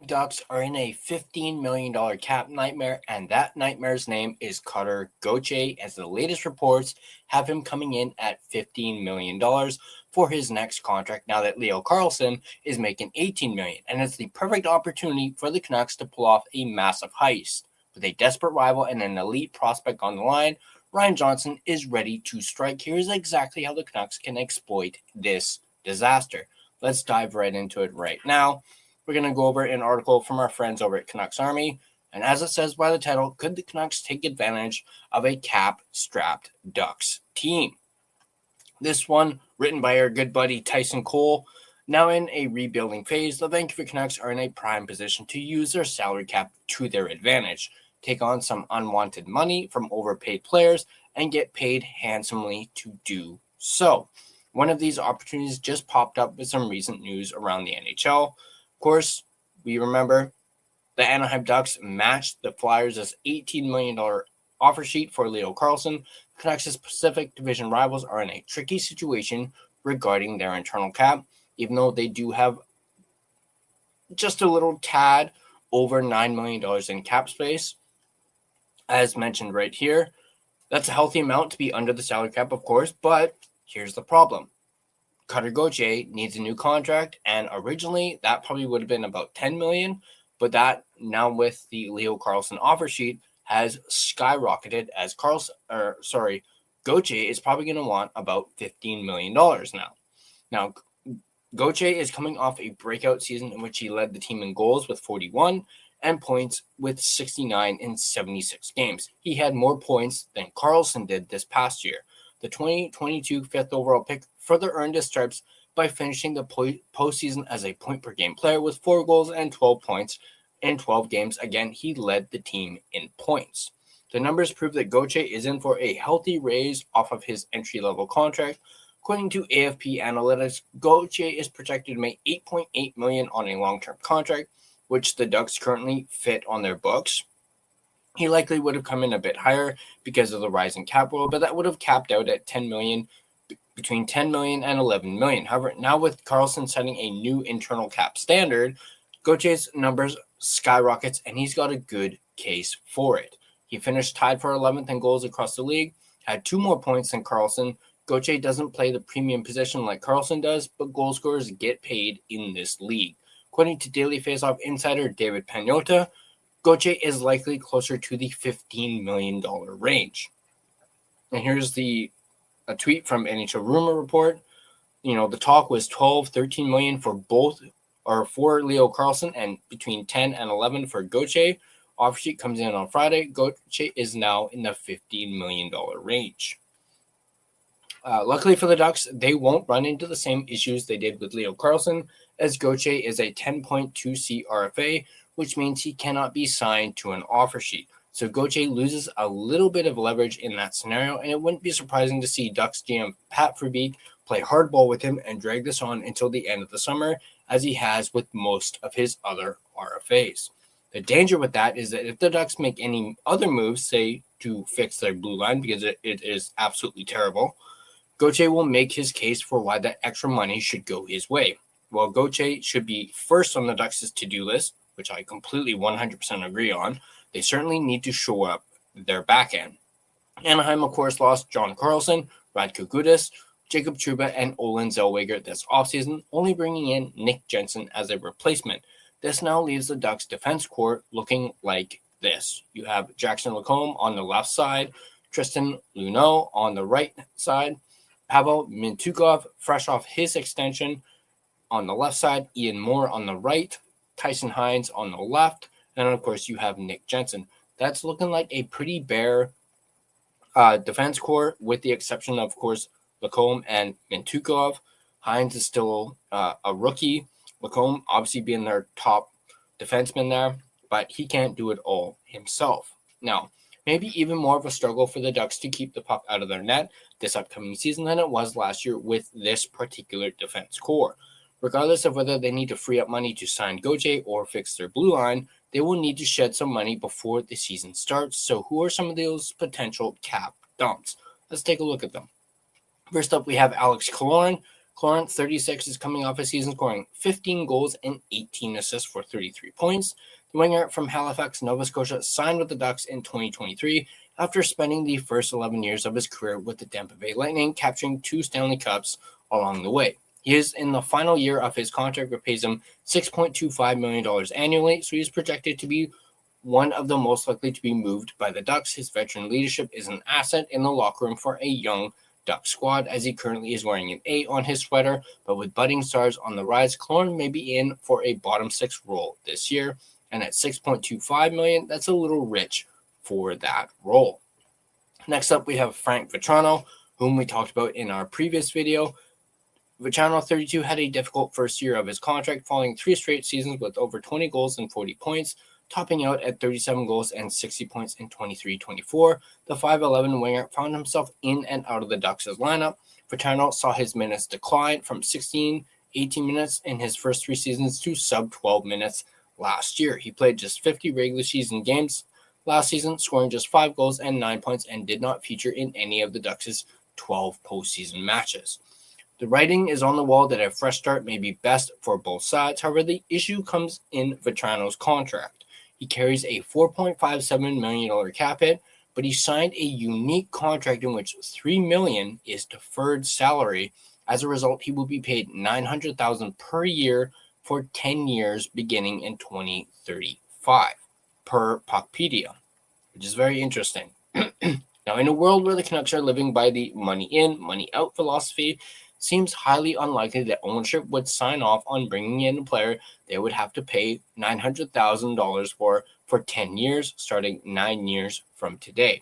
Ducks are in a $15 million cap nightmare, and that nightmare's name is Cutter Gauthier, as the latest reports have him coming in at $15 million for his next contract now that Leo Carlsson is making $18 million, and it's the perfect opportunity for the Canucks to pull off a massive heist. With a desperate rival and an elite prospect on the line, Ryan Johnson is ready to strike. Here's exactly how the Canucks can exploit this disaster. Let's dive right into it right now. We're going to go over an article from our friends over at Canucks Army. And as it says by the title, could the Canucks take advantage of a cap-strapped Ducks team? This one, written by our good buddy Tyson Cole. Now in a rebuilding phase, the Vancouver Canucks are in a prime position to use their salary cap to their advantage, take on some unwanted money from overpaid players, and get paid handsomely to do so. One of these opportunities just popped up with some recent news around the NHL. Of course, we remember the Anaheim Ducks matched the Flyers' $18 million offer sheet for Leo Carlsson. The Canucks' Pacific Division rivals are in a tricky situation regarding their internal cap, even though they do have just a little tad over $9 million in cap space. As mentioned right here, that's a healthy amount to be under the salary cap, of course, but here's the problem. Cutter Gauthier needs a new contract, and originally that probably would have been about $10 million, but that now with the Leo Carlsson offer sheet has skyrocketed as Gauthier is probably going to want about $15 million now. Now, Gauthier is coming off a breakout season in which he led the team in goals with 41 and points with 69 in 76 games. He had more points than Carlsson did this past year. The 2022 fifth overall pick further earned his stripes by finishing the postseason as a point-per-game player with 4 goals and 12 points in 12 games. Again, he led the team in points. The numbers prove that Gauthier is in for a healthy raise off of his entry-level contract. According to AFP Analytics, Gauthier is projected to make $8.8 million on a long-term contract, which the Ducks currently fit on their books. He likely would have come in a bit higher because of the rising cap roll, but that would have capped out at $10 million, between $10 million and $11 million. However, now with Carlsson setting a new internal cap standard, Gauthier's numbers skyrockets, and he's got a good case for it. He finished tied for 11th in goals across the league, had 2 more points than Carlsson. Gauthier doesn't play the premium position like Carlsson does, but goal scorers get paid in this league. According to Daily Faceoff insider David Pagnotta, Gauthier is likely closer to the $15 million range. And here's a tweet from NHL Rumor Report. The talk was 12, 13 million for for Leo Carlsson and between 10 and 11 for Gauthier. Offer sheet comes in on Friday. Gauthier is now in the $15 million range. Luckily for the Ducks, they won't run into the same issues they did with Leo Carlsson, as Gauthier is a 10.2C RFA, which means he cannot be signed to an offer sheet. So Gauthier loses a little bit of leverage in that scenario, and it wouldn't be surprising to see Ducks GM Pat Verbeek play hardball with him and drag this on until the end of the summer, as he has with most of his other RFAs. The danger with that is that if the Ducks make any other moves, say to fix their blue line, because it is absolutely terrible, Gauthier will make his case for why that extra money should go his way. While Gauthier should be first on the Ducks' to-do list, which I completely 100% agree on, they certainly need to show up their back end. Anaheim, of course, lost John Carlson, Radko Gudas, Jacob Trouba, and Olin Zellweger this offseason, only bringing in Nick Jensen as a replacement. This now leaves the Ducks' defense corps looking like this. You have Jackson Lacombe on the left side, Tristan Luneau on the right side, Pavel Mintyukov, fresh off his extension, on the left side, Ian Moore on the right, Tyson Hines on the left, and then, of course, you have Nick Jensen. That's looking like a pretty bare defense corps, with the exception of course, Lacombe and Mintyukov. Hines is still a rookie. Lacombe obviously being their top defenseman there, but he can't do it all himself. Now, maybe even more of a struggle for the Ducks to keep the puck out of their net this upcoming season than it was last year with this particular defense corps. Regardless of whether they need to free up money to sign Gauthier or fix their blue line, they will need to shed some money before the season starts. So who are some of those potential cap dumps? Let's take a look at them. First up, we have Alex Killorn. Killorn, 36, is coming off a season scoring 15 goals and 18 assists for 33 points. The winger from Halifax, Nova Scotia, signed with the Ducks in 2023 after spending the first 11 years of his career with the Tampa Bay Lightning, capturing 2 Stanley Cups along the way. He is in the final year of his contract, which pays him $6.25 million annually, so he's projected to be one of the most likely to be moved by the Ducks. His veteran leadership is an asset in the locker room for a young Duck squad, as he currently is wearing an A on his sweater, but with budding stars on the rise, Killorn may be in for a bottom 6 role this year, and at $6.25 million, that's a little rich for that role. Next up, we have Frank Vatrano, whom we talked about in our previous video. Vatrano, 32, had a difficult first year of his contract, following 3 straight seasons with over 20 goals and 40 points, topping out at 37 goals and 60 points in 23-24. The 5'11" winger found himself in and out of the Ducks' lineup. Vatrano saw his minutes decline from 18 minutes in his first 3 seasons to sub-12 minutes last year. He played just 50 regular season games last season, scoring just 5 goals and 9 points, and did not feature in any of the Ducks' 12 postseason matches. The writing is on the wall that a fresh start may be best for both sides. However, the issue comes in Vatrano's contract. He carries a $4.57 million cap hit, but he signed a unique contract in which $3 million is deferred salary. As a result, he will be paid $900,000 per year for 10 years beginning in 2035, per Puckpedia, which is very interesting. Now, in a world where the Canucks are living by the money in, money out philosophy, seems highly unlikely that ownership would sign off on bringing in a player they would have to pay $900,000 for 10 years, starting 9 years from today.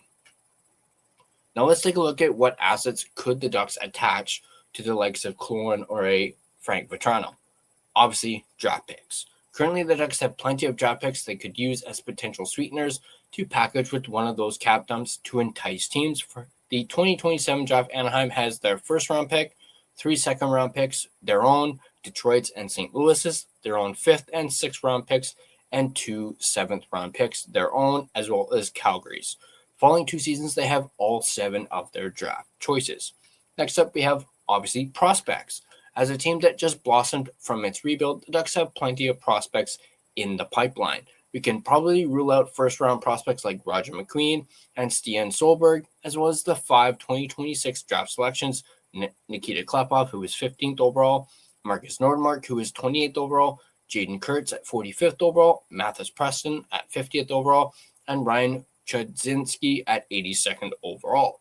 Now let's take a look at what assets could the Ducks attach to the likes of Killorn or a Frank Vatrano. Obviously, draft picks. Currently, the Ducks have plenty of draft picks they could use as potential sweeteners to package with one of those cap dumps to entice teams. For the 2027 draft, Anaheim has their first-round pick, 3 second-round picks, their own, Detroit's and St. Louis's, their own 5th and 6th round picks, and 2 7th-round picks, their own, as well as Calgary's. Following 2 seasons, they have all 7 of their draft choices. Next up, we have, obviously, prospects. As a team that just blossomed from its rebuild, the Ducks have plenty of prospects in the pipeline. We can probably rule out first-round prospects like Roger McQueen and Stian Solberg, as well as the 5 2026 draft selections, Nikita Klepov, who is 15th overall, Marcus Nordmark, who is 28th overall, Jaden Kurtz at 45th overall, Mathis Preston at 50th overall, and Ryan Chudzinski at 82nd overall.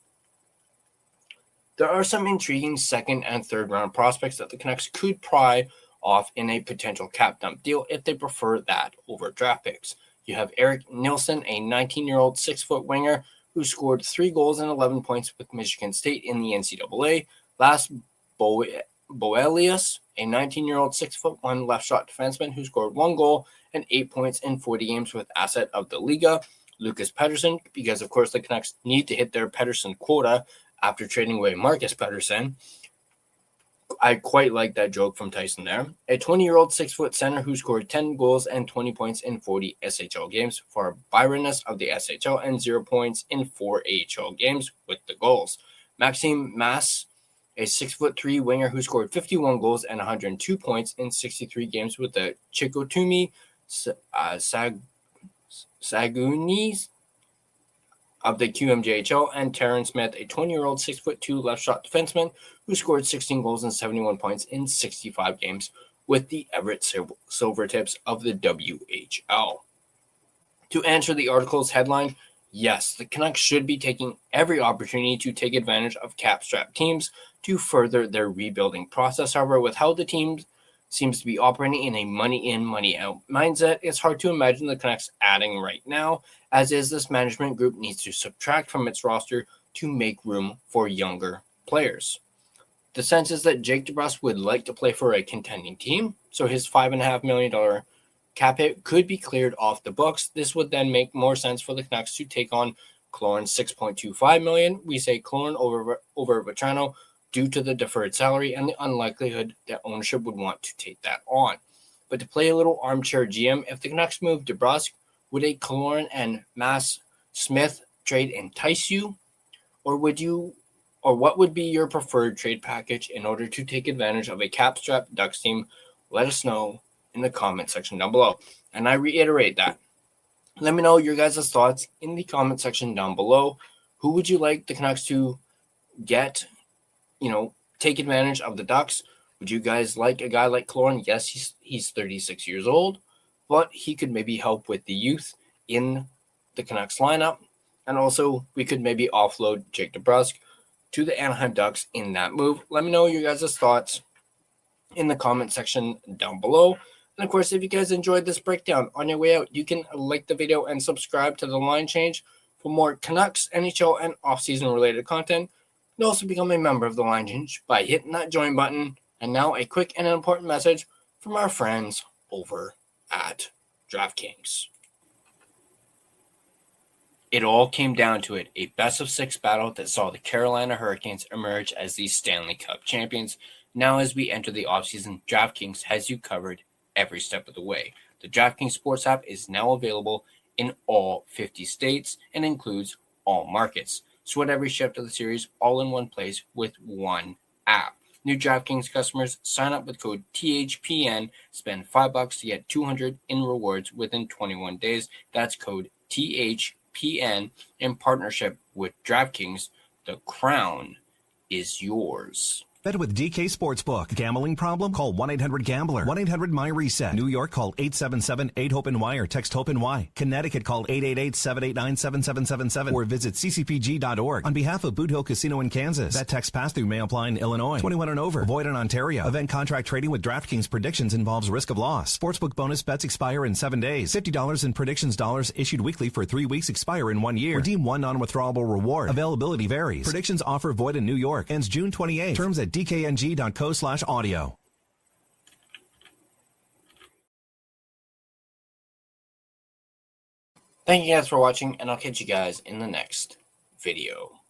There are some intriguing 2nd and 3rd round prospects that the Canucks could pry off in a potential cap dump deal if they prefer that over draft picks. You have Eric Nilsson, a 19-year-old 6-foot winger who scored 3 goals and 11 points with Michigan State in the NCAA. Last, Boelius, a 19-year-old 6'1" left-shot defenseman who scored 1 goal and 8 points in 40 games with Asset of the Liga. Lucas Pettersson, because of course the Canucks need to hit their Pettersson quota after trading away Marcus Pettersson. I quite like that joke from Tyson there. A 20-year-old 6-foot center who scored 10 goals and 20 points in 40 SHL games for Byroness of the SHL and 0 points in 4 AHL games with the goals. Maxim Massé, a 6'3" winger who scored 51 goals and 102 points in 63 games with the Chicoutimi Saguenay of the QMJHL, and Tarin Smith, a 20-year-old 6'2" left-shot defenseman who scored 16 goals and 71 points in 65 games with the Everett Silvertips of the WHL. To answer the article's headline, yes, the Canucks should be taking every opportunity to take advantage of cap-strapped teams to further their rebuilding process. However, with how the team seems to be operating in a money-in, money-out mindset, it's hard to imagine the Canucks adding right now, as is this management group needs to subtract from its roster to make room for younger players. The sense is that Jake DeBrusk would like to play for a contending team, so his $5.5 million cap hit could be cleared off the books. This would then make more sense for the Canucks to take on Killorn's $6.25 million. We say Killorn over Vatrano due to the deferred salary and the unlikelihood that ownership would want to take that on. But to play a little armchair GM, if the Canucks move DeBrusk, would a Killorn and Smith trade entice you, or or what would be your preferred trade package in order to take advantage of a cap-strapped Ducks team? Let us know in the comment section down below. And I reiterate that. Let me know your guys' thoughts in the comment section down below. Who would you like the Canucks to get, take advantage of the Ducks? Would you guys like a guy like Killorn? Yes, he's 36 years old, but he could maybe help with the youth in the Canucks lineup. And also, we could maybe offload Jake DeBrusk to the Anaheim Ducks in that move. Let me know your guys' thoughts in the comment section down below. And of course, if you guys enjoyed this breakdown, on your way out, you can like the video and subscribe to the line change for more Canucks, NHL, and offseason related content. You can also become a member of the line change by hitting that join button. And now a quick and important message from our friends over at DraftKings. It all came down to it, a best-of-6 battle that saw the Carolina Hurricanes emerge as the Stanley Cup champions. Now as we enter the offseason, DraftKings has you covered every step of the way. The DraftKings Sports app is now available in all 50 states and includes all markets. Sweat every shift of the series all in one place with one app. New DraftKings customers sign up with code THPN, spend $5 to get $200 in rewards within 21 days. That's code THPN in partnership with DraftKings. The crown is yours. Bet with DK Sportsbook. Gambling problem? Call 1-800-GAMBLER. 1-800-MY-RESET. New York, call 877-8-HOPE-NY or text HOPE-NY. Connecticut, call 888-789-7777 or visit ccpg.org. On behalf of Boot Hill Casino in Kansas, that text pass-through may apply in Illinois. 21 and over. Void in Ontario. Event contract trading with DraftKings predictions involves risk of loss. Sportsbook bonus bets expire in 7 days. $50 in predictions dollars issued weekly for 3 weeks expire in 1 year. Redeem one non-withdrawable reward. Availability varies. Predictions offer void in New York. Ends June 28. Terms at dkng.co/audio. Thank you guys for watching, and I'll catch you guys in the next video.